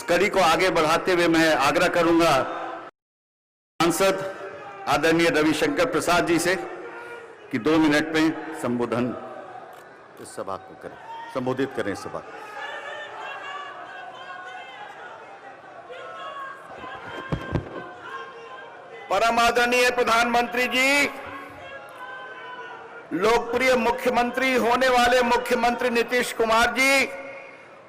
कड़ी को आगे बढ़ाते हुए मैं आग्रह करूंगा सांसद आदरणीय रविशंकर प्रसाद जी से कि 2 मिनट में इस सभा को करें, संबोधित करें इस सभा। परम आदरणीय प्रधानमंत्री जी, लोकप्रिय मुख्यमंत्री होने वाले मुख्यमंत्री नीतीश कुमार जी,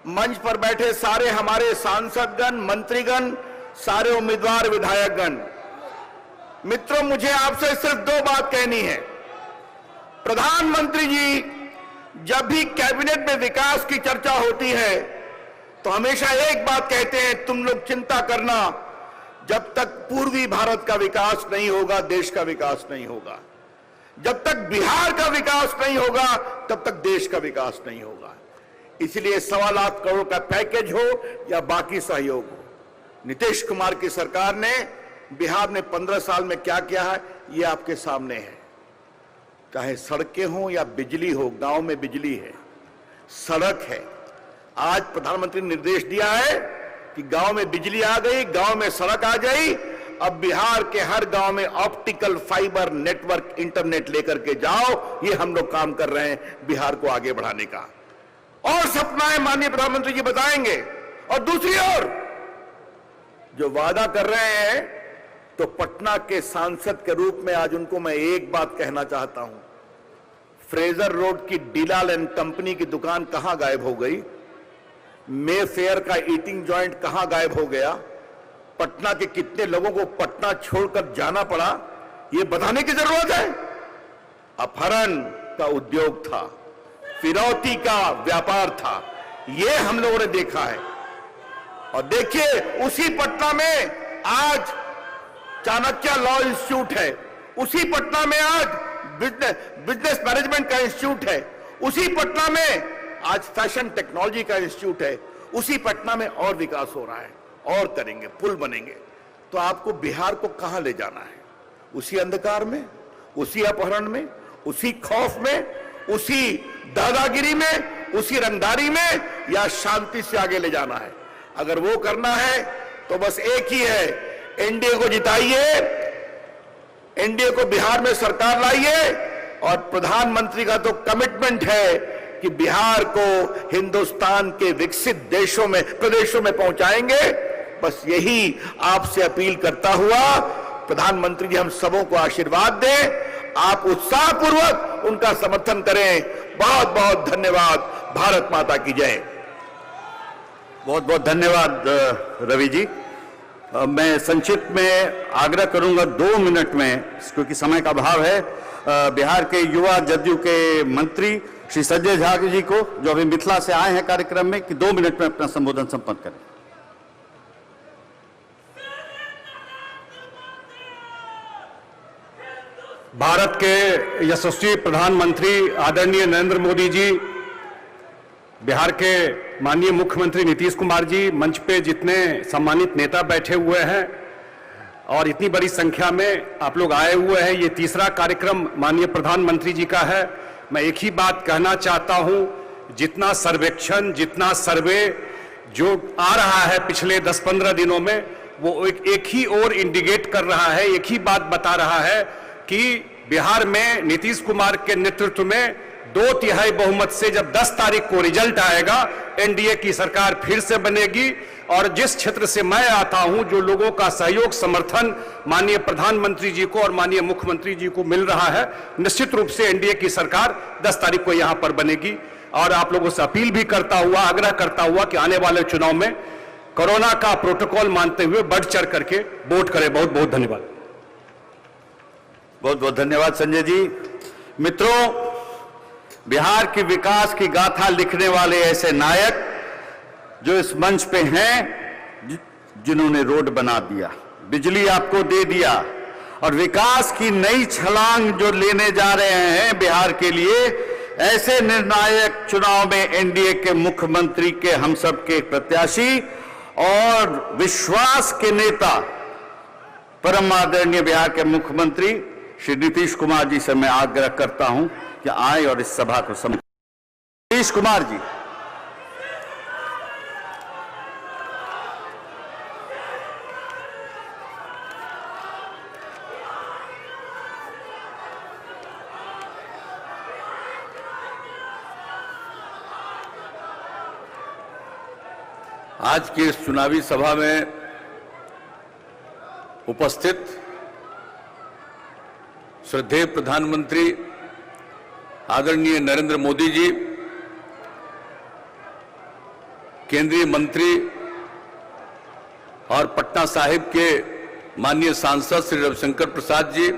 मंच पर बैठे सारे हमारे सांसदगण, मंत्रीगण, सारे उम्मीदवार विधायकगण, मित्रों, मुझे आपसे सिर्फ 2 बात कहनी है। प्रधानमंत्री जी जब भी कैबिनेट में विकास की चर्चा होती है तो हमेशा एक बात कहते हैं, तुम लोग चिंता करना, जब तक पूर्वी भारत का विकास नहीं होगा देश का विकास नहीं होगा, जब तक बिहार का विकास नहीं होगा तब तक देश का विकास नहीं होगा। इसलिए 1.25 लाख करोड़ का पैकेज हो या बाकी सहयोग हो, नीतीश कुमार की सरकार ने बिहार में 15 साल में क्या किया है ये आपके सामने है। चाहे सड़कें हो या बिजली हो, गांव में बिजली है, सड़क है। आज प्रधानमंत्री ने निर्देश दिया है कि गांव में बिजली आ गई, गांव में सड़क आ गई। अब बिहार के हर गांव में ऑप्टिकल फाइबर नेटवर्क इंटरनेट लेकर के जाओ, ये हम लोग काम कर रहे हैं बिहार को आगे बढ़ाने का। और सपना है माननीय प्रधानमंत्री जी बताएंगे। और दूसरी ओर जो वादा कर रहे हैं, तो पटना के सांसद के रूप में आज उनको मैं एक बात कहना चाहता हूं, फ्रेजर रोड की डिलाल एंड कंपनी की दुकान कहां गायब हो गई, मे फेयर का ईटिंग जॉइंट कहां गायब हो गया, पटना के कितने लोगों को पटना छोड़कर जाना पड़ा, यह बताने की जरूरत है। अपहरण का उद्योग था, फिरौती का व्यापार था, यह हम लोगों ने देखा है। और देखिए उसी पटना में आज चाणक्य लॉ इंस्टीट्यूट है, उसी पटना में आज बिजनेस मैनेजमेंट का इंस्टीट्यूट है, उसी पटना में आज फैशन टेक्नोलॉजी का इंस्टीट्यूट है, उसी पटना में और विकास हो रहा है, और करेंगे, पुल बनेंगे। तो आपको बिहार को कहां ले जाना है? उसी अंधकार में, उसी अपहरण में, उसी खौफ में, उसी दादागिरी में, उसी रंगदारी में, या शांति से आगे ले जाना है? अगर वो करना है तो बस एक ही है, एनडीए को जिताइए, एनडीए को बिहार में सरकार लाइए। और प्रधानमंत्री का तो कमिटमेंट है कि बिहार को हिंदुस्तान के विकसित देशों में, प्रदेशों में पहुंचाएंगे। बस यही आपसे अपील करता हुआ प्रधानमंत्री जी हम सबों को आशीर्वाद दें, आप उत्साहपूर्वक उनका समर्थन करें। बहुत बहुत धन्यवाद। भारत माता की जय। बहुत बहुत धन्यवाद रवि जी। मैं संक्षिप्त में आग्रह करूंगा 2 मिनट में, क्योंकि समय का अभाव है, बिहार के युवा जदयू के मंत्री श्री संजय झा जी को, जो अभी मिथिला से आए हैं कार्यक्रम में, कि 2 मिनट में अपना संबोधन संपन्न करें। भारत के यशस्वी प्रधानमंत्री आदरणीय नरेंद्र मोदी जी, बिहार के माननीय मुख्यमंत्री नीतीश कुमार जी, मंच पे जितने सम्मानित नेता बैठे हुए हैं और इतनी बड़ी संख्या में आप लोग आए हुए हैं, ये तीसरा कार्यक्रम माननीय प्रधानमंत्री जी का है। मैं एक ही बात कहना चाहता हूं, जितना सर्वेक्षण, जितना सर्वे जो आ रहा है पिछले 10-15 दिनों में, वो एक ही ओर इंडिकेट कर रहा है, एक ही बात बता रहा है कि बिहार में नीतीश कुमार के नेतृत्व में 2/3 बहुमत से जब 10 तारीख को रिजल्ट आएगा, एनडीए की सरकार फिर से बनेगी। और जिस क्षेत्र से मैं आता हूं, जो लोगों का सहयोग, समर्थन माननीय प्रधानमंत्री जी को और माननीय मुख्यमंत्री जी को मिल रहा है, निश्चित रूप से एनडीए की सरकार 10 तारीख को यहां पर बनेगी। और आप लोगों से अपील भी करता हुआ, आग्रह करता हुआ कि आने वाले चुनाव में कोरोना का प्रोटोकॉल मानते हुए बढ़ चढ़ करके वोट करें। बहुत बहुत धन्यवाद। बहुत बहुत धन्यवाद संजय जी। मित्रों, बिहार की विकास की गाथा लिखने वाले ऐसे नायक जो इस मंच पे हैं, जिन्होंने रोड बना दिया, बिजली आपको दे दिया, और विकास की नई छलांग जो लेने जा रहे हैं बिहार के लिए, ऐसे निर्णायक चुनाव में एनडीए के मुख्यमंत्री के, हम सब के प्रत्याशी और विश्वास के नेता, परम आदरणीय बिहार के मुख्यमंत्री श्री नीतीश कुमार जी से मैं आग्रह करता हूं कि आए और इस सभा को समझें। नीतीश कुमार जी। आज की इस चुनावी सभा में उपस्थित श्रद्धेय प्रधानमंत्री आदरणीय नरेंद्र मोदी जी, केंद्रीय मंत्री और पटना साहिब के माननीय सांसद श्री रविशंकर प्रसाद जी,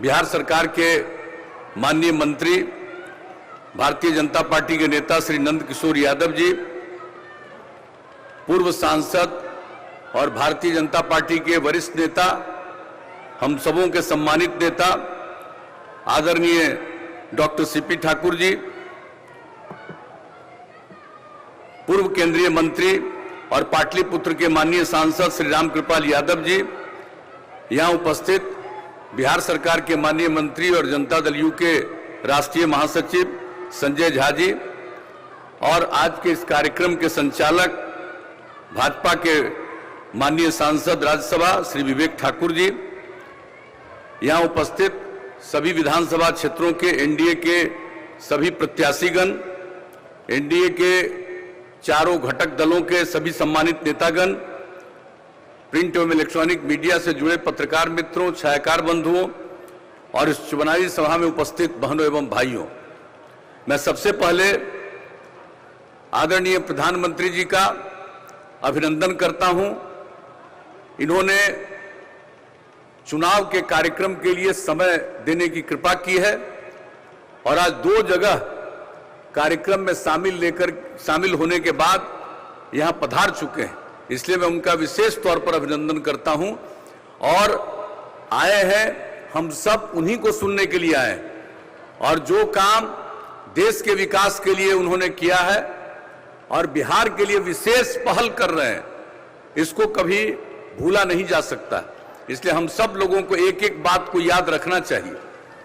बिहार सरकार के माननीय मंत्री भारतीय जनता पार्टी के नेता श्री नंद किशोर यादव जी, पूर्व सांसद और भारतीय जनता पार्टी के वरिष्ठ नेता, हम सबों के सम्मानित नेता आदरणीय डॉक्टर सीपी ठाकुर जी, पूर्व केंद्रीय मंत्री और पाटलिपुत्र के माननीय सांसद श्री रामकृपाल यादव जी, यहां उपस्थित बिहार सरकार के माननीय मंत्री और जनता दल यू के राष्ट्रीय महासचिव संजय झा जी, और आज के इस कार्यक्रम के संचालक भाजपा के माननीय सांसद राज्यसभा श्री विवेक ठाकुर जी, यहां उपस्थित सभी विधानसभा क्षेत्रों के एनडीए के सभी प्रत्याशीगण, एनडीए के चारों घटक दलों के सभी सम्मानित नेतागण, प्रिंट एवं इलेक्ट्रॉनिक मीडिया से जुड़े पत्रकार मित्रों, छायाकार बंधुओं और इस चुनावी सभा में उपस्थित बहनों एवं भाइयों, मैं सबसे पहले आदरणीय प्रधानमंत्री जी का अभिनंदन करता हूं। इन्होंने चुनाव के कार्यक्रम के लिए समय देने की कृपा की है और आज 2 जगह कार्यक्रम में शामिल होने के बाद यहां पधार चुके हैं, इसलिए मैं उनका विशेष तौर पर अभिनंदन करता हूं। और आए हैं, हम सब उन्हीं को सुनने के लिए आए हैं और जो काम देश के विकास के लिए उन्होंने किया है और बिहार के लिए विशेष पहल कर रहे हैं, इसको कभी भूला नहीं जा सकता। इसलिए हम सब लोगों को एक एक बात को याद रखना चाहिए।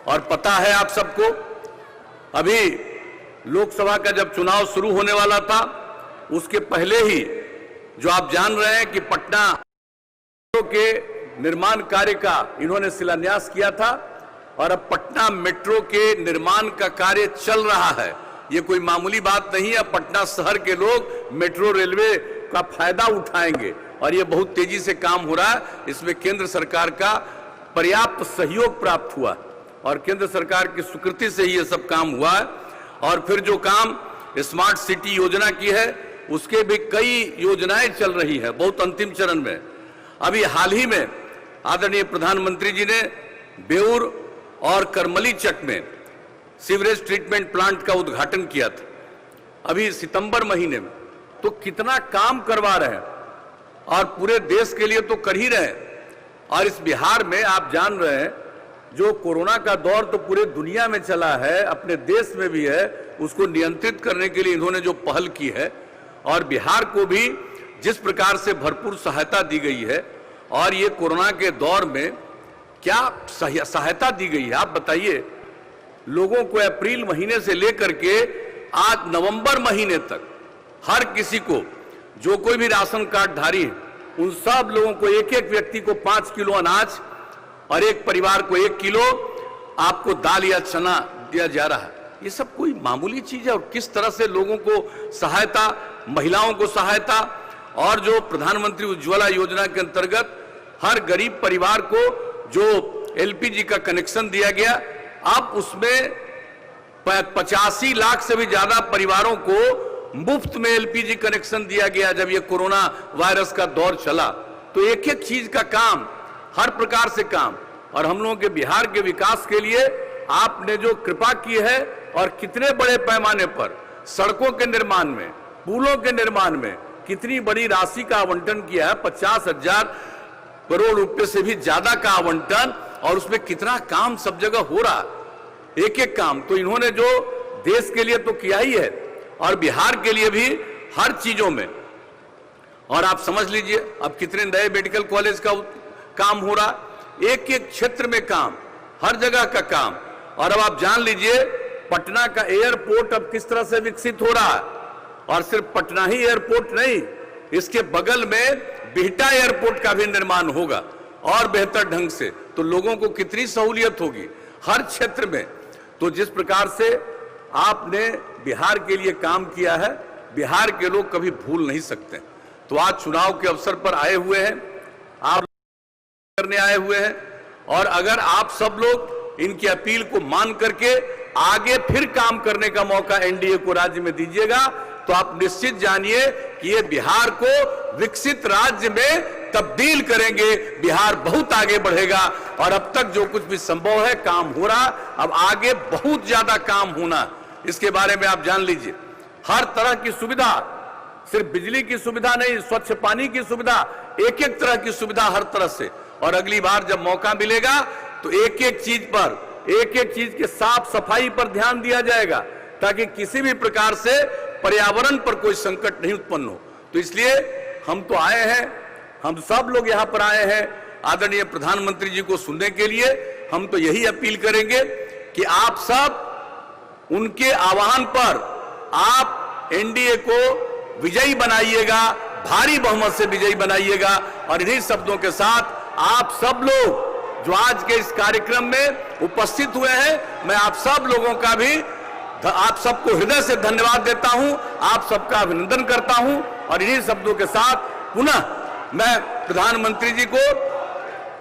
और पता है आप सबको, अभी लोकसभा का जब चुनाव शुरू होने वाला था, उसके पहले ही जो आप जान रहे हैं कि पटना के निर्माण कार्य का इन्होंने शिलान्यास किया था और अब पटना मेट्रो के निर्माण का कार्य चल रहा है। ये कोई मामूली बात नहीं है। पटना शहर के लोग मेट्रो रेलवे का फायदा उठाएंगे और ये बहुत तेजी से काम हो रहा है। इसमें केंद्र सरकार का पर्याप्त सहयोग प्राप्त हुआ और केंद्र सरकार की स्वीकृति से ही ये सब काम हुआ है। और फिर जो काम स्मार्ट सिटी योजना की है, उसके भी कई योजनाएं चल रही है, बहुत अंतिम चरण में। अभी हाल ही में आदरणीय प्रधानमंत्री जी ने बेउर और करमलीचक में सीवरेज ट्रीटमेंट प्लांट का उद्घाटन किया था अभी सितंबर महीने में। तो कितना काम करवा रहे हैं और पूरे देश के लिए तो कर ही रहे हैं। और इस बिहार में आप जान रहे हैं, जो कोरोना का दौर तो पूरे दुनिया में चला है, अपने देश में भी है, उसको नियंत्रित करने के लिए इन्होंने जो पहल की है और बिहार को भी जिस प्रकार से भरपूर सहायता दी गई है, और ये कोरोना के दौर में क्या सहायता दी गई है आप बताइए। लोगों को अप्रैल महीने से लेकर के आज नवंबर महीने तक हर किसी को, जो कोई भी राशन कार्ड धारी है, उन सब लोगों को, एक एक व्यक्ति को 5 किलो अनाज और एक परिवार को 1 किलो आपको दाल या चना दिया जा रहा है। ये सब कोई मामूली चीज है। और किस तरह से लोगों को सहायता, महिलाओं को सहायता, और जो प्रधानमंत्री उज्ज्वला योजना के अंतर्गत हर गरीब परिवार को जो एलपीजी का कनेक्शन दिया गया, अब उसमें 85 लाख से भी ज्यादा परिवारों को मुफ्त में एलपीजी कनेक्शन दिया गया जब ये कोरोना वायरस का दौर चला। तो एक एक चीज का काम, हर प्रकार से काम। और हम लोगों के बिहार के विकास के लिए आपने जो कृपा की है और कितने बड़े पैमाने पर सड़कों के निर्माण में, पुलों के निर्माण में कितनी बड़ी राशि का आवंटन किया है, 50,000 करोड़ रुपए से भी ज्यादा का आवंटन, और उसमें कितना काम सब जगह हो रहा, एक एक काम। तो इन्होंने जो देश के लिए तो किया ही है और बिहार के लिए भी हर चीजों में। और आप समझ लीजिए अब कितने नए मेडिकल कॉलेज का काम हो रहा, एक एक क्षेत्र में काम, हर जगह का काम। और अब आप जान लीजिए पटना का एयरपोर्ट अब किस तरह से विकसित हो रहा है। और सिर्फ पटना ही एयरपोर्ट नहीं, इसके बगल में बिहटा एयरपोर्ट का भी निर्माण होगा और बेहतर ढंग से। तो लोगों को कितनी सहूलियत होगी हर क्षेत्र में। तो जिस प्रकार से आपने बिहार के लिए काम किया है, बिहार के लोग कभी भूल नहीं सकते। तो आज चुनाव के अवसर पर आए हुए हैं, आप करने आए हुए हैं, और अगर आप सब लोग इनकी अपील को मान करके आगे फिर काम करने का मौका एनडीए को राज्य में दीजिएगा, तो आप निश्चित जानिए कि ये बिहार को विकसित राज्य में तब्दील करेंगे। बिहार बहुत आगे बढ़ेगा, और अब तक जो कुछ भी संभव है काम हो रहा, अब आगे बहुत ज्यादा काम होना, इसके बारे में आप जान लीजिए। हर तरह की सुविधा, सिर्फ बिजली की सुविधा नहीं, स्वच्छ पानी की सुविधा, एक एक तरह की सुविधा हर तरह से। और अगली बार जब मौका मिलेगा तो एक एक चीज पर, एक एक चीज के साफ सफाई पर ध्यान दिया जाएगा, ताकि किसी भी प्रकार से पर्यावरण पर कोई संकट नहीं उत्पन्न हो। तो इसलिए हम तो आए हैं, हम सब लोग यहां पर आए हैं आदरणीय प्रधानमंत्री जी को सुनने के लिए। हम तो यही अपील करेंगे कि आप सब उनके आह्वान पर आप एनडीए को विजयी बनाइएगा, भारी बहुमत से विजयी बनाइएगा। और इन्हीं शब्दों के साथ आप सब लोग जो आज के इस कार्यक्रम में उपस्थित हुए हैं, मैं आप सब लोगों का भी, आप सबको हृदय से धन्यवाद देता हूं, आप सबका अभिनंदन करता हूं। और इन्हीं शब्दों के साथ पुनः मैं प्रधानमंत्री जी को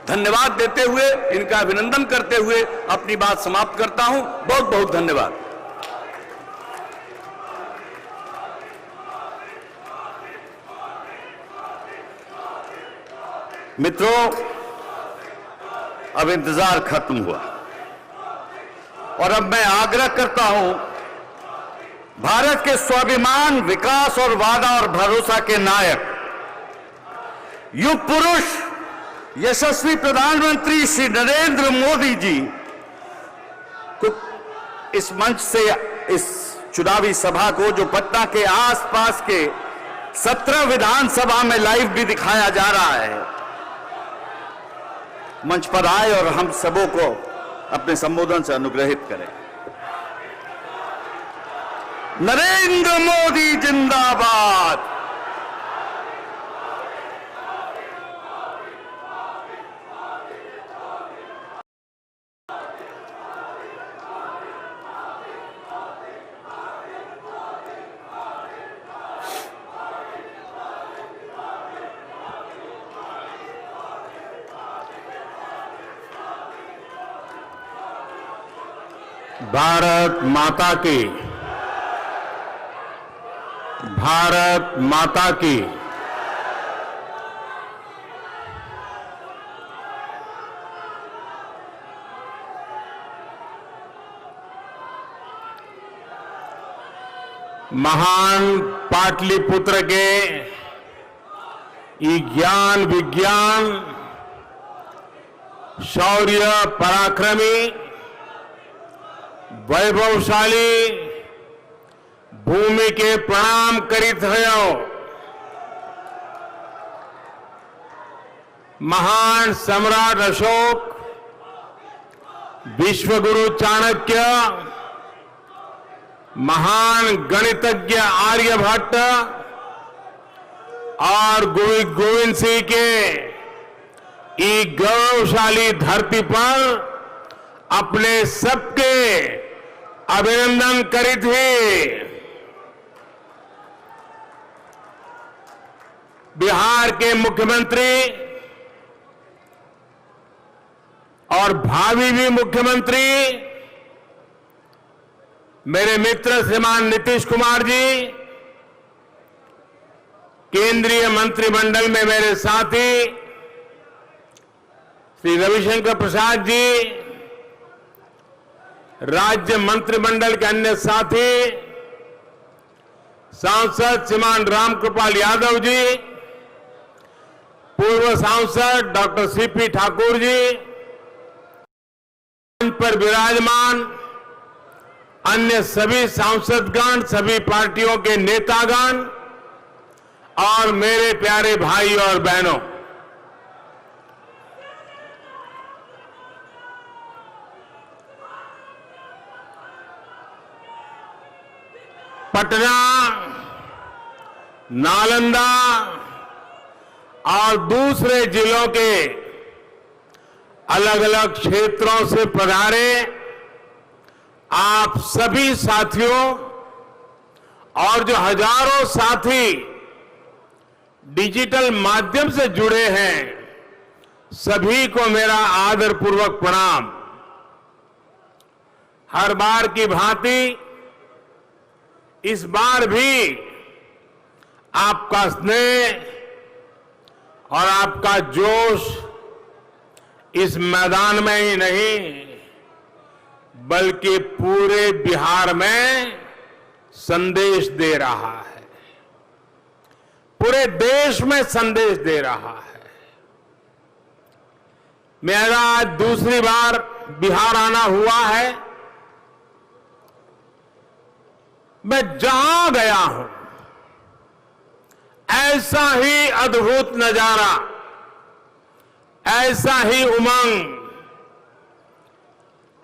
धन्यवाद देते हुए, इनका अभिनंदन करते हुए अपनी बात समाप्त करता हूं। बहुत बहुत धन्यवाद। मित्रों, अब इंतजार खत्म हुआ, और अब मैं आग्रह करता हूं भारत के स्वाभिमान, विकास और वादा और भरोसा के नायक, युग पुरुष, यशस्वी प्रधानमंत्री श्री नरेंद्र मोदी जी को इस मंच से इस चुनावी सभा को, जो पटना के आसपास के 17 विधानसभा में लाइव भी दिखाया जा रहा है, मंच पर आए और हम सबों को अपने संबोधन से अनुग्रहित करें। नरेंद्र मोदी जिंदाबाद। भारत माता की, भारत माता की। महान पाटलिपुत्र के ये ज्ञान, विज्ञान, शौर्य, पराक्रमी, वैभवशाली भूमि के प्रणाम करित भयो। महान सम्राट अशोक, विश्वगुरु चाणक्य, महान गणितज्ञ आर्यभट्ट और गुरु गोविंद सिंह के ई गौरवशाली धरती पर अपने सबके अभिनंदन करित हुए। बिहार के मुख्यमंत्री और भावी भी मुख्यमंत्री मेरे मित्र श्रीमान नीतीश कुमार जी, केंद्रीय मंत्रिमंडल में मेरे साथी श्री रविशंकर प्रसाद जी, राज्य मंत्रिमंडल के अन्य साथी, सांसद श्रीमान रामकृपाल यादव जी, पूर्व सांसद डॉक्टर सीपी ठाकुर जी, मंच पर विराजमान अन्य सभी सांसदगण, सभी पार्टियों के नेतागण और मेरे प्यारे भाई और बहनों, पटना, नालंदा और दूसरे जिलों के अलग अलग क्षेत्रों से पधारे आप सभी साथियों, और जो हजारों साथी डिजिटल माध्यम से जुड़े हैं, सभी को मेरा आदरपूर्वक प्रणाम। हर बार की भांति इस बार भी आपका स्नेह और आपका जोश इस मैदान में ही नहीं बल्कि पूरे बिहार में संदेश दे रहा है, पूरे देश में संदेश दे रहा है। मेरा आज दूसरी बार बिहार आना हुआ है। मैं जहां गया हूं ऐसा ही अद्भुत नजारा, ऐसा ही उमंग,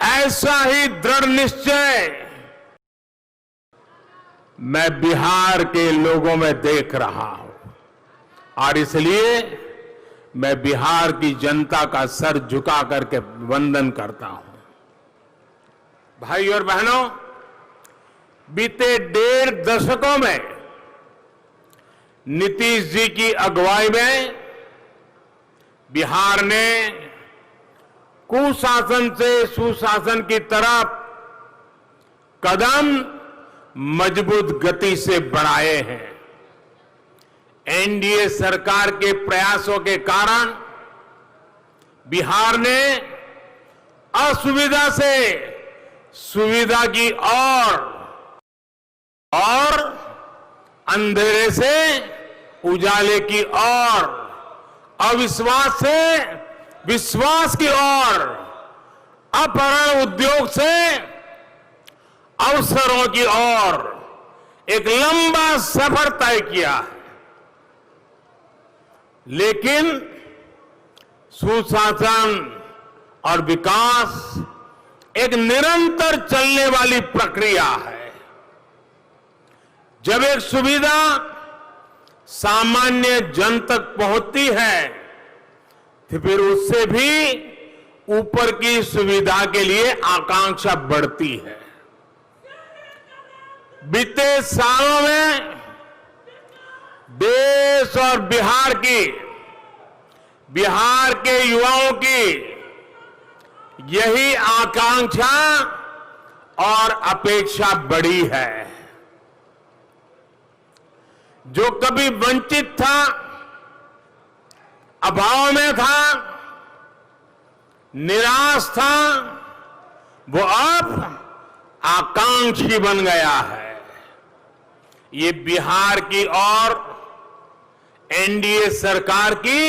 ऐसा ही दृढ़ निश्चय मैं बिहार के लोगों में देख रहा हूं और इसलिए मैं बिहार की जनता का सर झुका करके वंदन करता हूं। भाई और बहनों, बीते 1.5 दशकों में नीतीश जी की अगुवाई में बिहार ने कुशासन से सुशासन की तरफ कदम मजबूत गति से बढ़ाए हैं। एनडीए सरकार के प्रयासों के कारण बिहार ने असुविधा से सुविधा की ओर और अंधेरे से उजाले की ओर, अविश्वास से विश्वास की ओर, अपहरण उद्योग से अवसरों की ओर एक लंबा सफर तय किया है। लेकिन सुशासन और विकास एक निरंतर चलने वाली प्रक्रिया है। जब एक सुविधा सामान्य जन तक पहुंचती है तो फिर उससे भी ऊपर की सुविधा के लिए आकांक्षा बढ़ती है। बीते सालों में देश और बिहार के युवाओं की यही आकांक्षा और अपेक्षा बढ़ी है। जो कभी वंचित था, अभाव में था, निराश था, वो अब आकांक्षी बन गया है। ये बिहार की और एनडीए सरकार की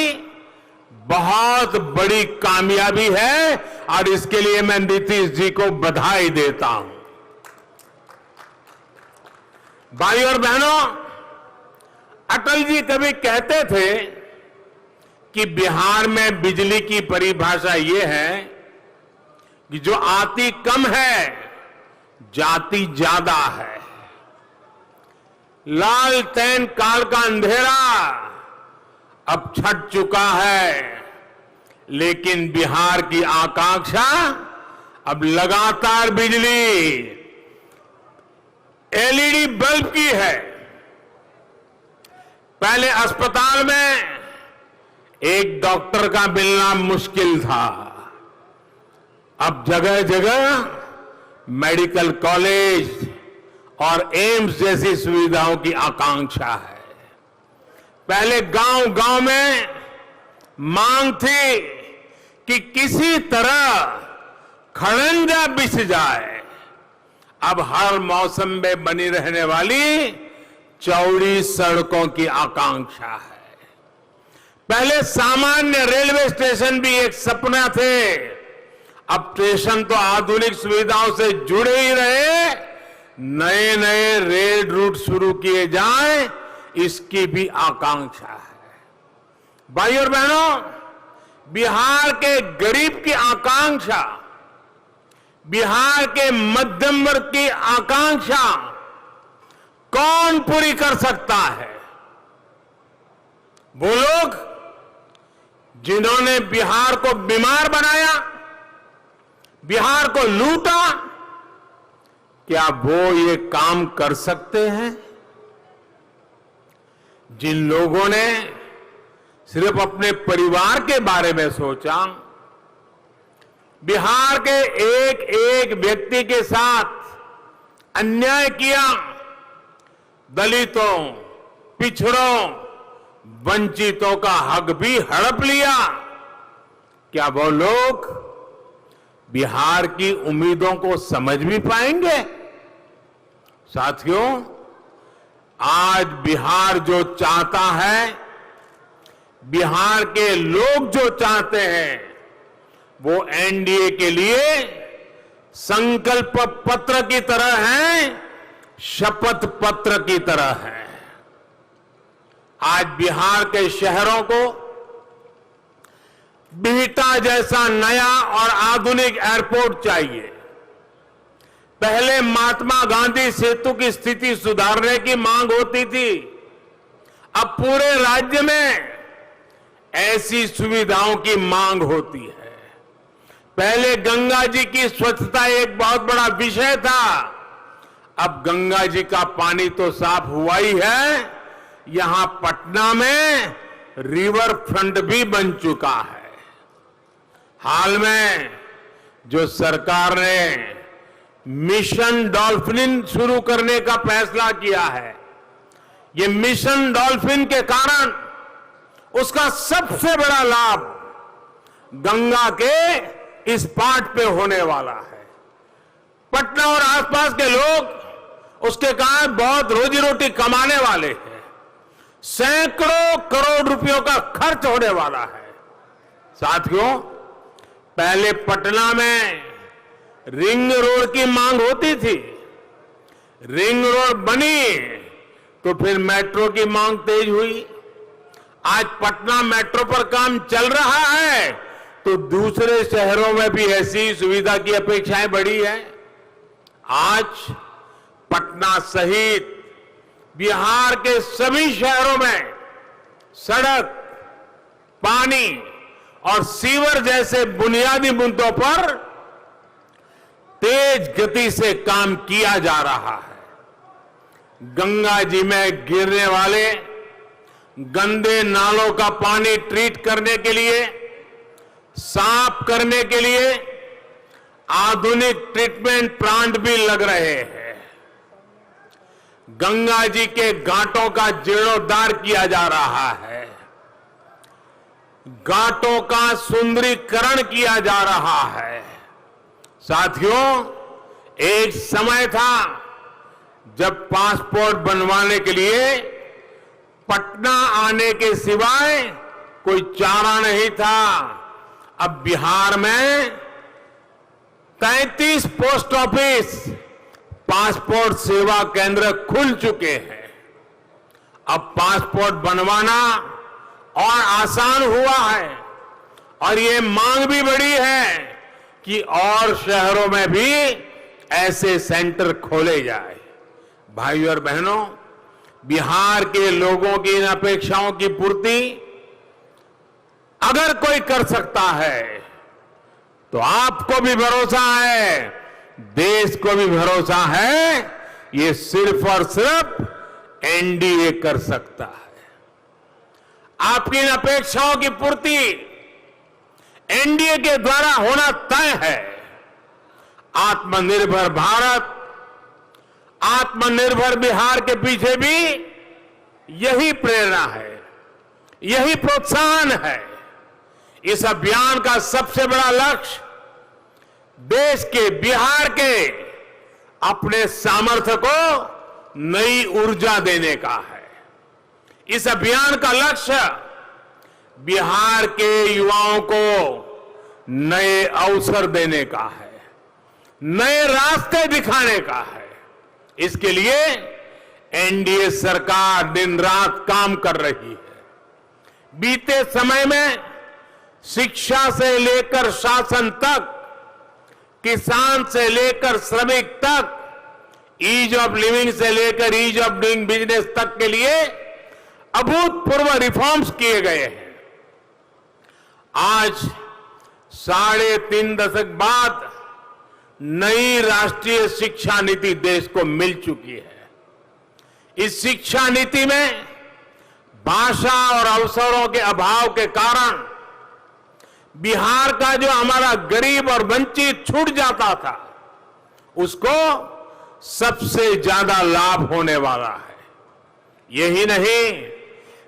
बहुत बड़ी कामयाबी है और इसके लिए मैं नीतीश जी को बधाई देता हूं। भाई और बहनों, अटल जी कभी कहते थे कि बिहार में बिजली की परिभाषा ये है कि जो आती कम है, जाती ज्यादा है। लालटेन काल का अंधेरा अब छट चुका है, लेकिन बिहार की आकांक्षा अब लगातार बिजली, एलईडी बल्ब की है। पहले अस्पताल में एक डॉक्टर का मिलना मुश्किल था, अब जगह जगह मेडिकल कॉलेज और एम्स जैसी सुविधाओं की आकांक्षा है। पहले गांव-गांव में मांग थी कि किसी तरह खड़ंजा बिछ जाए, अब हर मौसम में बनी रहने वाली चौड़ी सड़कों की आकांक्षा है। पहले सामान्य रेलवे स्टेशन भी एक सपना थे, अब स्टेशन तो आधुनिक सुविधाओं से जुड़े ही रहे, नए नए रेल रूट शुरू किए जाएं, इसकी भी आकांक्षा है। भाई और बहनों, बिहार के गरीब की आकांक्षा, बिहार के मध्यम वर्ग की आकांक्षा कौन पूरी कर सकता है? वो लोग जिन्होंने बिहार को बीमार बनाया, बिहार को लूटा, क्या वो ये काम कर सकते हैं? जिन लोगों ने सिर्फ अपने परिवार के बारे में सोचा, बिहार के एक एक व्यक्ति के साथ अन्याय किया, दलितों, पिछड़ों, वंचितों का हक भी हड़प लिया, क्या वो लोग बिहार की उम्मीदों को समझ भी पाएंगे? साथियों, आज बिहार जो चाहता है, बिहार के लोग जो चाहते हैं, वो एनडीए के लिए संकल्प पत्र की तरह है, शपथ पत्र की तरह है। आज बिहार के शहरों को बिहटा जैसा नया और आधुनिक एयरपोर्ट चाहिए। पहले महात्मा गांधी सेतु की स्थिति सुधारने की मांग होती थी, अब पूरे राज्य में ऐसी सुविधाओं की मांग होती है। पहले गंगा जी की स्वच्छता एक बहुत बड़ा विषय था, अब गंगा जी का पानी तो साफ हुआ ही है, यहां पटना में रिवर फ्रंट भी बन चुका है। हाल में जो सरकार ने मिशन डॉल्फिन शुरू करने का फैसला किया है, ये मिशन डॉल्फिन के कारण उसका सबसे बड़ा लाभ गंगा के इस पाट पे होने वाला है। पटना और आसपास के लोग उसके कारण बहुत रोजी रोटी कमाने वाले हैं। सैकड़ों करोड़ रुपयों का खर्च होने वाला है। साथियों, पहले पटना में रिंग रोड की मांग होती थी, रिंग रोड बनी तो फिर मेट्रो की मांग तेज हुई। आज पटना मेट्रो पर काम चल रहा है तो दूसरे शहरों में भी ऐसी सुविधा की अपेक्षाएं बढ़ी है। आज पटना सहित बिहार के सभी शहरों में सड़क, पानी और सीवर जैसे बुनियादी मुद्दों पर तेज गति से काम किया जा रहा है। गंगा जी में गिरने वाले गंदे नालों का पानी ट्रीट करने के लिए, साफ करने के लिए आधुनिक ट्रीटमेंट प्लांट भी लग रहे हैं। गंगा जी के घाटों का जीर्णोद्धार किया जा रहा है, घाटों का सुंदरीकरण किया जा रहा है। साथियों, एक समय था जब पासपोर्ट बनवाने के लिए पटना आने के सिवाय कोई चारा नहीं था। अब बिहार में 33 पोस्ट ऑफिस पासपोर्ट सेवा केंद्र खुल चुके हैं। अब पासपोर्ट बनवाना और आसान हुआ है और ये मांग भी बढ़ी है कि और शहरों में भी ऐसे सेंटर खोले जाए। भाइयों और बहनों, बिहार के लोगों की इन अपेक्षाओं की पूर्ति अगर कोई कर सकता है तो आपको भी भरोसा है, देश को भी भरोसा है, ये सिर्फ और सिर्फ एनडीए कर सकता है। आपकी इन अपेक्षाओं की पूर्ति एनडीए के द्वारा होना तय है। आत्मनिर्भर भारत, आत्मनिर्भर बिहार के पीछे भी यही प्रेरणा है, यही प्रोत्साहन है। इस अभियान का सबसे बड़ा लक्ष्य देश के, बिहार के अपने सामर्थ्य को नई ऊर्जा देने का है। इस अभियान का लक्ष्य बिहार के युवाओं को नए अवसर देने का है, नए रास्ते दिखाने का है। इसके लिए एनडीए सरकार दिन रात काम कर रही है। बीते समय में शिक्षा से लेकर शासन तक, किसान से लेकर श्रमिक तक, ईज ऑफ लिविंग से लेकर ईज ऑफ डूइंग बिजनेस तक के लिए अभूतपूर्व रिफॉर्म्स किए गए हैं। आज 3.5 दशक बाद नई राष्ट्रीय शिक्षा नीति देश को मिल चुकी है। इस शिक्षा नीति में भाषा और अवसरों के अभाव के कारण बिहार का जो हमारा गरीब और वंचित छूट जाता था, उसको सबसे ज्यादा लाभ होने वाला है। यही नहीं,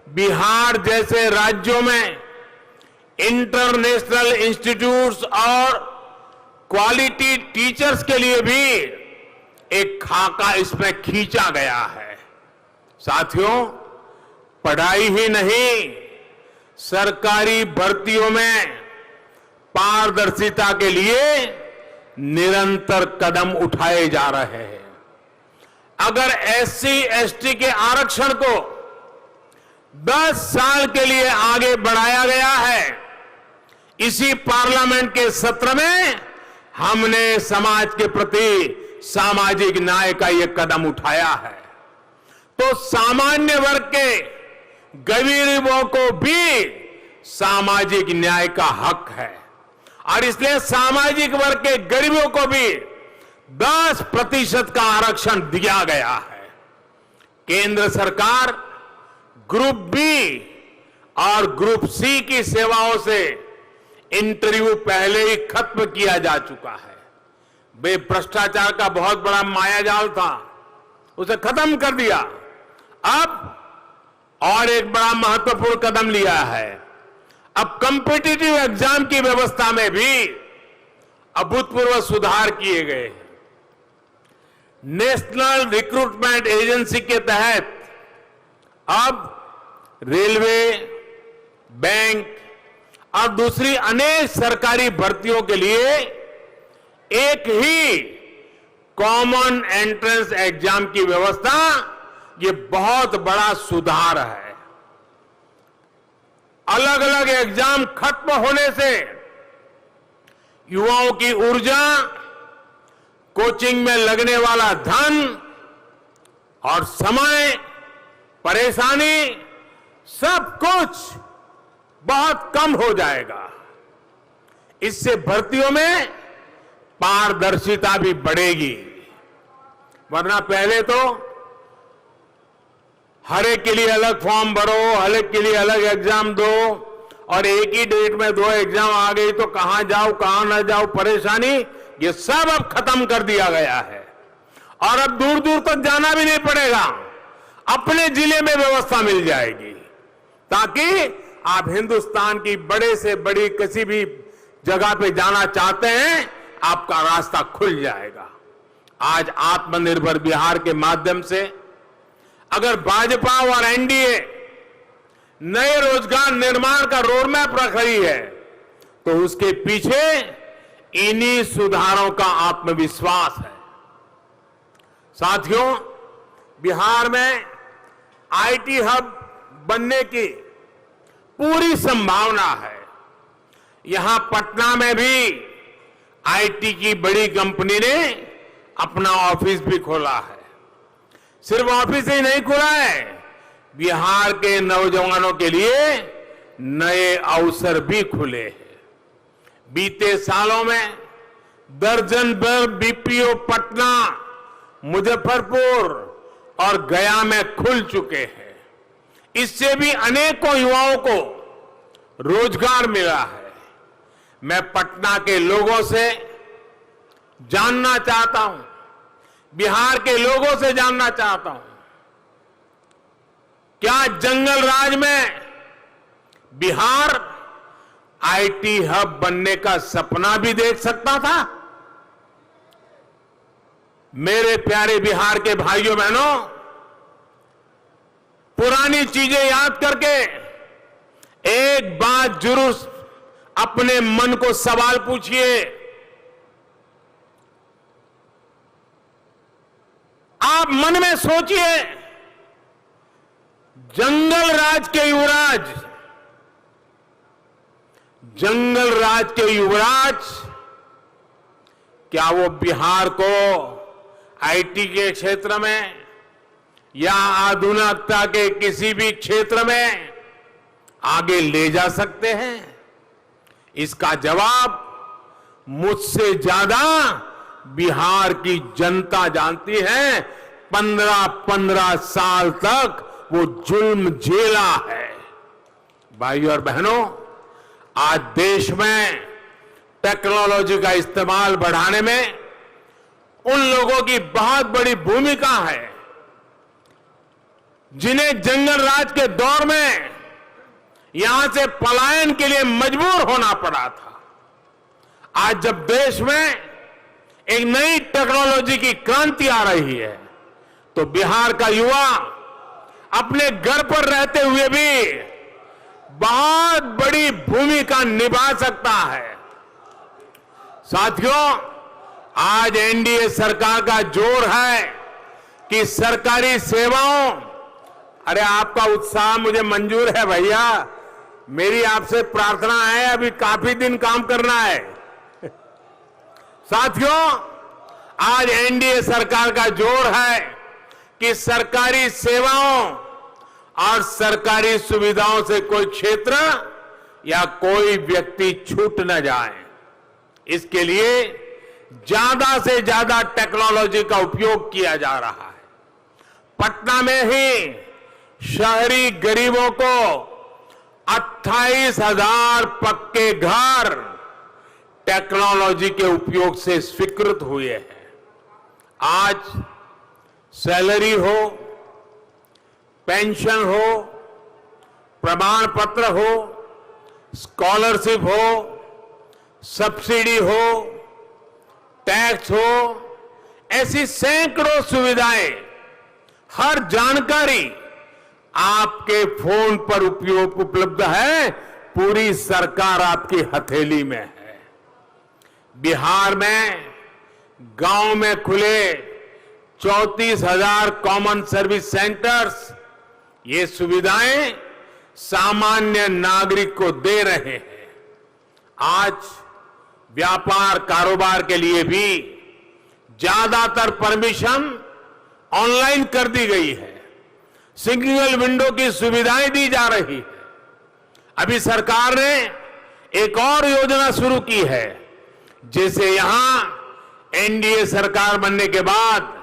बिहार जैसे राज्यों में इंटरनेशनल इंस्टीट्यूट्स और क्वालिटी टीचर्स के लिए भी एक खाका इसमें खींचा गया है। साथियों, पढ़ाई ही नहीं, सरकारी भर्तियों में पारदर्शिता के लिए निरंतर कदम उठाए जा रहे हैं। अगर एससी एसटी के आरक्षण को 10 साल के लिए आगे बढ़ाया गया है, इसी पार्लियामेंट के सत्र में हमने समाज के प्रति सामाजिक न्याय का यह कदम उठाया है। तो सामान्य वर्ग के गरीबों को भी सामाजिक न्याय का हक है और इसलिए सामाजिक वर्ग के गरीबों को भी 10% का आरक्षण दिया गया है। केंद्र सरकार ग्रुप बी और ग्रुप सी की सेवाओं से इंटरव्यू पहले ही खत्म किया जा चुका है। वे भ्रष्टाचार का बहुत बड़ा मायाजाल था, उसे खत्म कर दिया। अब और एक बड़ा महत्वपूर्ण कदम लिया है। अब कॉम्पिटिटिव एग्जाम की व्यवस्था में भी अभूतपूर्व सुधार किए गए हैं। नेशनल रिक्रूटमेंट एजेंसी के तहत अब रेलवे, बैंक और दूसरी अनेक सरकारी भर्तियों के लिए एक ही कॉमन एंट्रेंस एग्जाम की व्यवस्था, ये बहुत बड़ा सुधार है। अलग अलग एग्जाम खत्म होने से युवाओं की ऊर्जा, कोचिंग में लगने वाला धन और समय, परेशानी, सब कुछ बहुत कम हो जाएगा। इससे भर्तियों में पारदर्शिता भी बढ़ेगी। वरना पहले तो हर एक के लिए अलग फॉर्म भरो, हर एक के लिए अलग एग्जाम दो और एक ही डेट में 2 एग्जाम आ गई तो कहां जाओ कहां ना जाओ, परेशानी, ये सब अब खत्म कर दिया गया है। और अब दूर दूर तक जाना भी नहीं पड़ेगा, अपने जिले में व्यवस्था मिल जाएगी, ताकि आप हिंदुस्तान की बड़े से बड़ी किसी भी जगह पे जाना चाहते हैं, आपका रास्ता खुल जाएगा। आज आत्मनिर्भर बिहार के माध्यम से अगर भाजपा और एनडीए नए रोजगार निर्माण का रोडमैप रख रही है, तो उसके पीछे इन्हीं सुधारों का आत्मविश्वास है। साथियों, बिहार में आईटी हब बनने की पूरी संभावना है। यहां पटना में भी आईटी की बड़ी कंपनी ने अपना ऑफिस भी खोला है। सिर्फ ऑफिस ही नहीं खुला है, बिहार के नौजवानों के लिए नए अवसर भी खुले हैं। बीते सालों में दर्जन भर बीपीओ पटना, मुजफ्फरपुर और गया में खुल चुके हैं। इससे भी अनेकों युवाओं को रोजगार मिला है। मैं पटना के लोगों से जानना चाहता हूं, बिहार के लोगों से जानना चाहता हूं, क्या जंगल राज में बिहार आईटी हब बनने का सपना भी देख सकता था? मेरे प्यारे बिहार के भाइयों बहनों, पुरानी चीजें याद करके एक बात जरूर अपने मन को सवाल पूछिए, आप मन में सोचिए, जंगल राज के युवराज क्या वो बिहार को आईटी के क्षेत्र में या आधुनिकता के किसी भी क्षेत्र में आगे ले जा सकते हैं? इसका जवाब मुझसे ज्यादा बिहार की जनता जानती है। 15-15 साल तक वो जुल्म झेला है। भाइयों और बहनों, आज देश में टेक्नोलॉजी का इस्तेमाल बढ़ाने में उन लोगों की बहुत बड़ी भूमिका है जिन्हें जंगल राज के दौर में यहां से पलायन के लिए मजबूर होना पड़ा था। आज जब देश में एक नई टेक्नोलॉजी की क्रांति आ रही है, तो बिहार का युवा अपने घर पर रहते हुए भी बहुत बड़ी भूमिका निभा सकता है। साथियों, आज एनडीए सरकार का जोर है कि सरकारी सेवाओं, अरे आपका उत्साह मुझे मंजूर है भैया, मेरी आपसे प्रार्थना है, अभी काफी दिन काम करना है। साथियों, आज एनडीए सरकार का जोर है कि सरकारी सेवाओं और सरकारी सुविधाओं से कोई क्षेत्र या कोई व्यक्ति छूट न जाए। इसके लिए ज्यादा से ज्यादा टेक्नोलॉजी का उपयोग किया जा रहा है। पटना में ही शहरी गरीबों को 28,000 पक्के घर टेक्नोलॉजी के उपयोग से स्वीकृत हुए हैं। आज सैलरी हो, पेंशन हो, प्रमाण पत्र हो, स्कॉलरशिप हो, सब्सिडी हो, टैक्स हो, ऐसी सैकड़ों सुविधाएं, हर जानकारी आपके फोन पर उपलब्ध है। पूरी सरकार आपकी हथेली में है। बिहार में गांव में खुले 34,000 कॉमन सर्विस सेंटर्स, ये सुविधाएं सामान्य नागरिक को दे रहे हैं। आज व्यापार कारोबार के लिए भी ज्यादातर परमिशन ऑनलाइन कर दी गई है। सिंगल विंडो की सुविधाएं दी जा रही है। अभी सरकार ने एक और योजना शुरू की है, जिसे यहां एनडीए सरकार बनने के बाद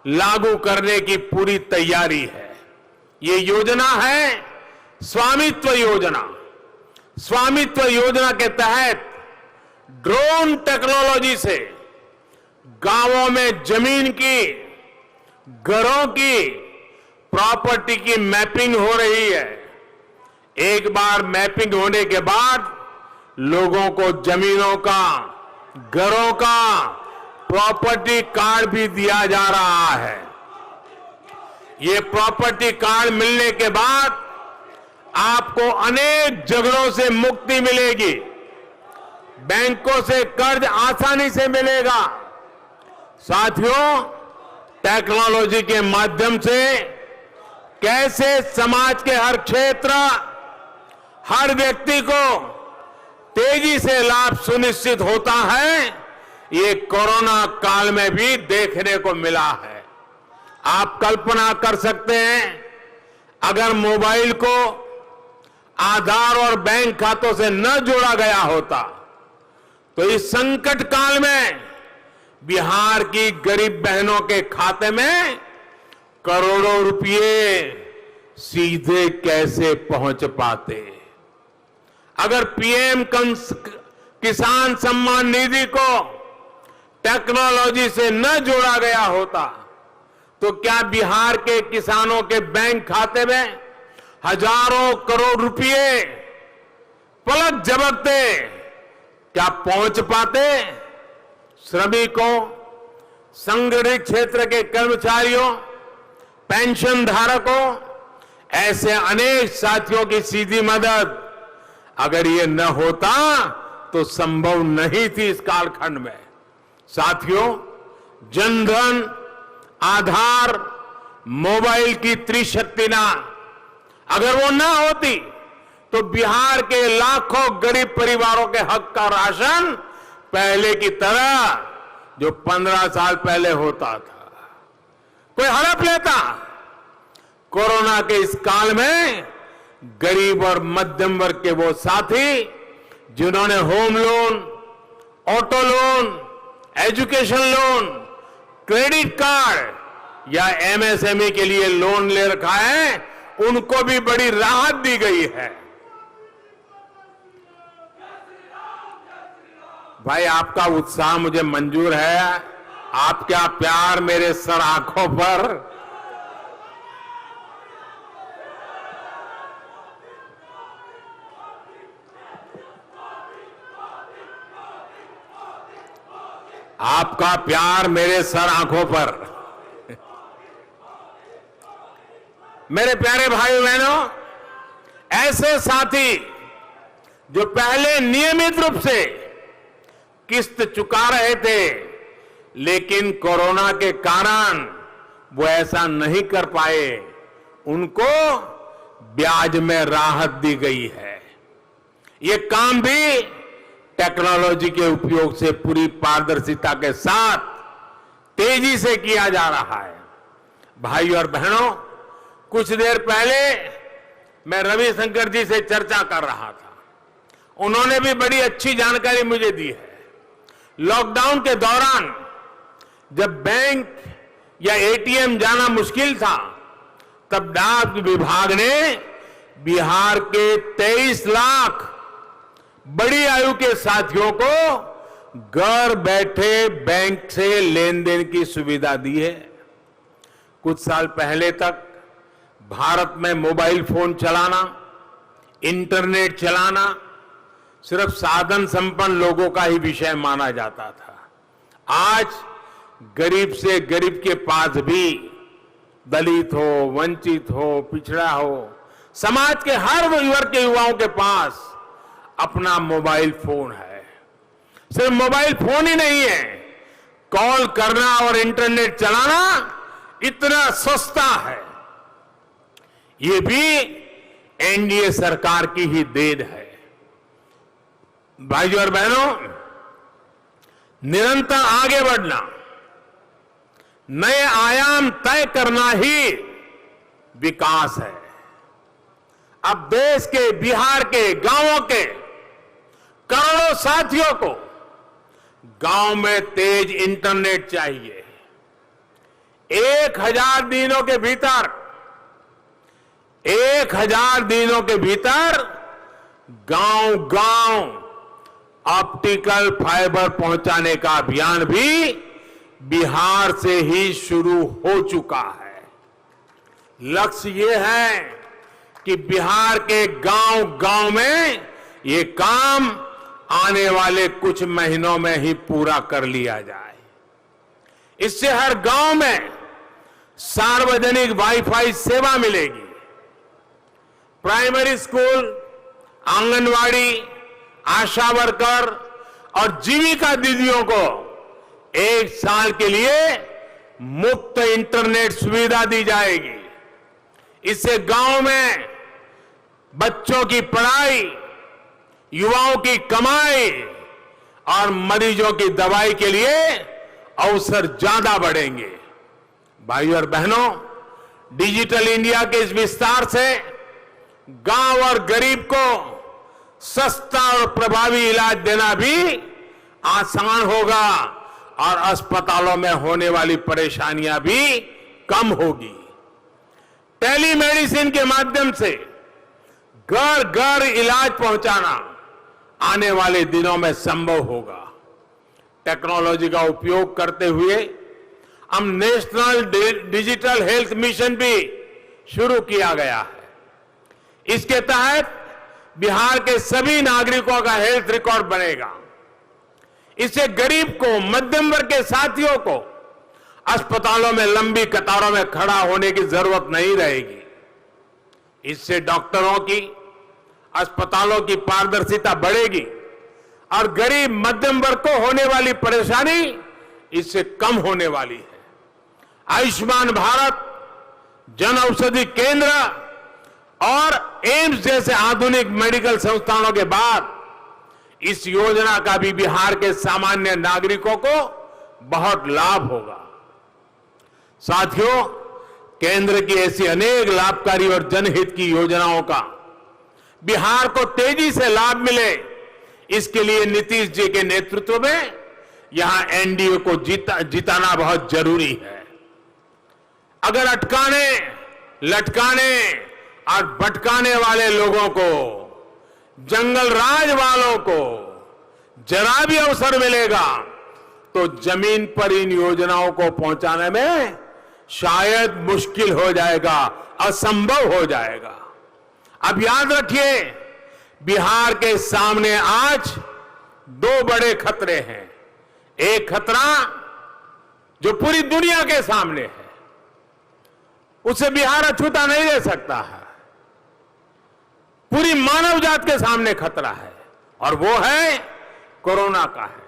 लागू करने की पूरी तैयारी है। ये योजना है स्वामित्व योजना। स्वामित्व योजना के तहत ड्रोन टेक्नोलॉजी से गांवों में जमीन की, घरों की, प्रॉपर्टी की मैपिंग हो रही है। एक बार मैपिंग होने के बाद लोगों को जमीनों का, घरों का प्रॉपर्टी कार्ड भी दिया जा रहा है। ये प्रॉपर्टी कार्ड मिलने के बाद आपको अनेक झगड़ों से मुक्ति मिलेगी। बैंकों से कर्ज आसानी से मिलेगा। साथियों, टेक्नोलॉजी के माध्यम से कैसे समाज के हर क्षेत्र, हर व्यक्ति को तेजी से लाभ सुनिश्चित होता है, ये कोरोना काल में भी देखने को मिला है। आप कल्पना कर सकते हैं, अगर मोबाइल को आधार और बैंक खातों से न जोड़ा गया होता तो इस संकट काल में बिहार की गरीब बहनों के खाते में करोड़ों रुपए सीधे कैसे पहुंच पाते। अगर पीएम किसान सम्मान निधि को टेक्नोलॉजी से न जोड़ा गया होता तो क्या बिहार के किसानों के बैंक खाते में हजारों करोड़ रुपए पलक झपकते क्या पहुंच पाते? श्रमिकों, संगठित क्षेत्र के कर्मचारियों, पेंशन धारकों, ऐसे अनेक साथियों की सीधी मदद अगर ये न होता तो संभव नहीं थी इस कालखंड में। साथियों, जनधन, आधार, मोबाइल की त्रिशक्तिना अगर वो न होती तो बिहार के लाखों गरीब परिवारों के हक का राशन पहले की तरह जो 15 साल पहले होता था कोई हड़प लेता। कोरोना के इस काल में गरीब और मध्यम वर्ग के वो साथी जिन्होंने home loan, auto loan, education loan, credit card या एमएसएमई के लिए लोन ले रखा है, उनको भी बड़ी राहत दी गई है। भाई, आपका उत्साह मुझे मंजूर है, आपका प्यार मेरे सर आंखों पर। आपका प्यार मेरे सर आंखों पर। मेरे प्यारे भाई बहनों, ऐसे साथी जो पहले नियमित रूप से किस्त चुका रहे थे, लेकिन कोरोना के कारण वो ऐसा नहीं कर पाए, उनको ब्याज में राहत दी गई है। ये काम भी टेक्नोलॉजी के उपयोग से पूरी पारदर्शिता के साथ तेजी से किया जा रहा है। भाई और बहनों, कुछ देर पहले मैं रविशंकर जी से चर्चा कर रहा था, उन्होंने भी बड़ी अच्छी जानकारी मुझे दी है। लॉकडाउन के दौरान जब बैंक या एटीएम जाना मुश्किल था, तब डाक विभाग ने बिहार के 23 लाख बड़ी आयु के साथियों को घर बैठे बैंक से लेन देन की सुविधा दी है। कुछ साल पहले तक भारत में मोबाइल फोन चलाना, इंटरनेट चलाना सिर्फ साधन संपन्न लोगों का ही विषय माना जाता था। आज गरीब से गरीब के पास भी, दलित हो, वंचित हो, पिछड़ा हो, समाज के हर वर्ग के युवाओं के पास अपना मोबाइल फोन है। सिर्फ मोबाइल फोन ही नहीं है, कॉल करना और इंटरनेट चलाना इतना सस्ता है। ये भी एनडीए सरकार की ही देन है। भाइयों और बहनों, निरंतर आगे बढ़ना, नए आयाम तय करना ही विकास है। अब देश के, बिहार के गांवों के करोड़ों साथियों को गांव में तेज इंटरनेट चाहिए। 1000 दिनों के भीतर 1000 दिनों के भीतर गांव-गांव ऑप्टिकल फाइबर पहुंचाने का अभियान भी बिहार से ही शुरू हो चुका है। लक्ष्य ये है कि बिहार के गांव-गांव में ये काम आने वाले कुछ महीनों में ही पूरा कर लिया जाए। इससे हर गांव में सार्वजनिक वाईफाई सेवा मिलेगी। प्राइमरी स्कूल, आंगनवाड़ी, आशा वर्कर और जीविका दीदियों को 1 साल के लिए मुफ्त इंटरनेट सुविधा दी जाएगी। इससे गांव में बच्चों की पढ़ाई, युवाओं की कमाई और मरीजों की दवाई के लिए अवसर ज्यादा बढ़ेंगे। भाइयों और बहनों, डिजिटल इंडिया के इस विस्तार से गांव और गरीब को सस्ता और प्रभावी इलाज देना भी आसान होगा और अस्पतालों में होने वाली परेशानियां भी कम होगी। टेलीमेडिसिन के माध्यम से घर घर इलाज पहुंचाना आने वाले दिनों में संभव होगा। टेक्नोलॉजी का उपयोग करते हुए हम नेशनल डिजिटल हेल्थ मिशन भी शुरू किया गया है। इसके तहत बिहार के सभी नागरिकों का हेल्थ रिकॉर्ड बनेगा। इससे गरीब को, मध्यम वर्ग के साथियों को अस्पतालों में लंबी कतारों में खड़ा होने की जरूरत नहीं रहेगी। इससे डॉक्टरों की, अस्पतालों की पारदर्शिता बढ़ेगी और गरीब मध्यम वर्ग को होने वाली परेशानी इससे कम होने वाली है। आयुष्मान भारत, जन औषधि केंद्र और एम्स जैसे आधुनिक मेडिकल संस्थानों के बाद इस योजना का भी बिहार के सामान्य नागरिकों को बहुत लाभ होगा। साथियों, केंद्र की ऐसी अनेक लाभकारी और जनहित की योजनाओं का बिहार को तेजी से लाभ मिले, इसके लिए नीतीश जी के नेतृत्व में यहां एनडीए को जिताना बहुत जरूरी है। अगर अटकाने, लटकाने और भटकाने वाले लोगों को, जंगल राज वालों को जरा भी अवसर मिलेगा तो जमीन पर इन योजनाओं को पहुंचाने में शायद मुश्किल हो जाएगा, असंभव हो जाएगा। अब याद रखिए, बिहार के सामने आज दो बड़े खतरे हैं। एक खतरा जो पूरी दुनिया के सामने है, उसे बिहार अछूता नहीं रह सकता है। पूरी मानव जात के सामने खतरा है और वो है कोरोना का है,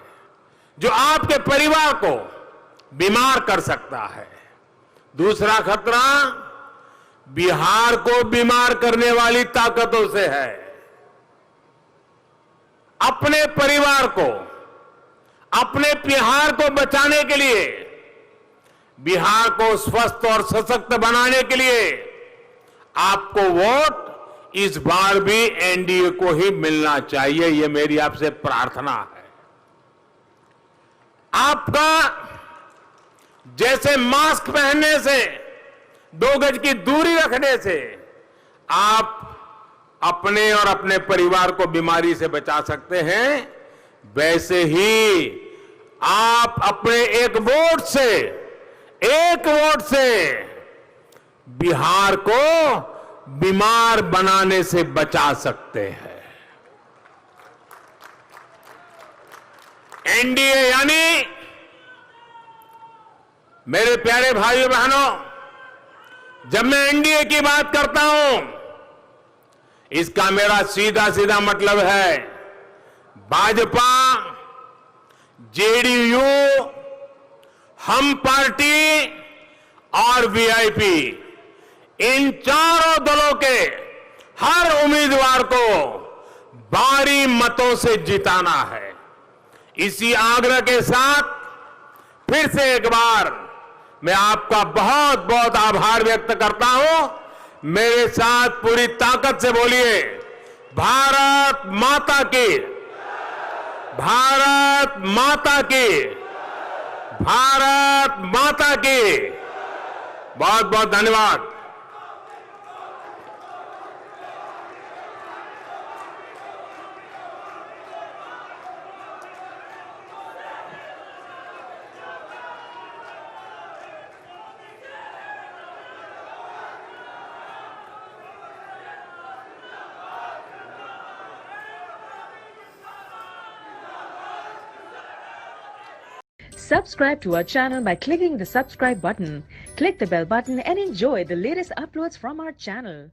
जो आपके परिवार को बीमार कर सकता है। दूसरा खतरा बिहार को बीमार करने वाली ताकतों से है। अपने परिवार को, अपने बिहार को बचाने के लिए, बिहार को स्वस्थ और सशक्त बनाने के लिए आपको वोट इस बार भी एनडीए को ही मिलना चाहिए। यह मेरी आपसे प्रार्थना है। आपका जैसे मास्क पहनने से, 2 गज की दूरी रखने से आप अपने और अपने परिवार को बीमारी से बचा सकते हैं, वैसे ही आप अपने एक वोट से बिहार को बीमार बनाने से बचा सकते हैं। एनडीए यानी, मेरे प्यारे भाइयों बहनों, जब मैं एनडीए की बात करता हूं, इसका मेरा सीधा सीधा मतलब है भाजपा, जेडीयू, हम पार्टी और वीआईपी, इन चारों दलों के हर उम्मीदवार को भारी मतों से जिताना है। इसी आग्रह के साथ फिर से एक बार मैं आपका बहुत बहुत आभार व्यक्त करता हूं। मेरे साथ पूरी ताकत से बोलिए, भारत माता की, भारत माता की, भारत माता की। बहुत बहुत धन्यवाद। Subscribe to our channel by clicking the subscribe button. Click the bell button and enjoy the latest uploads from our channel.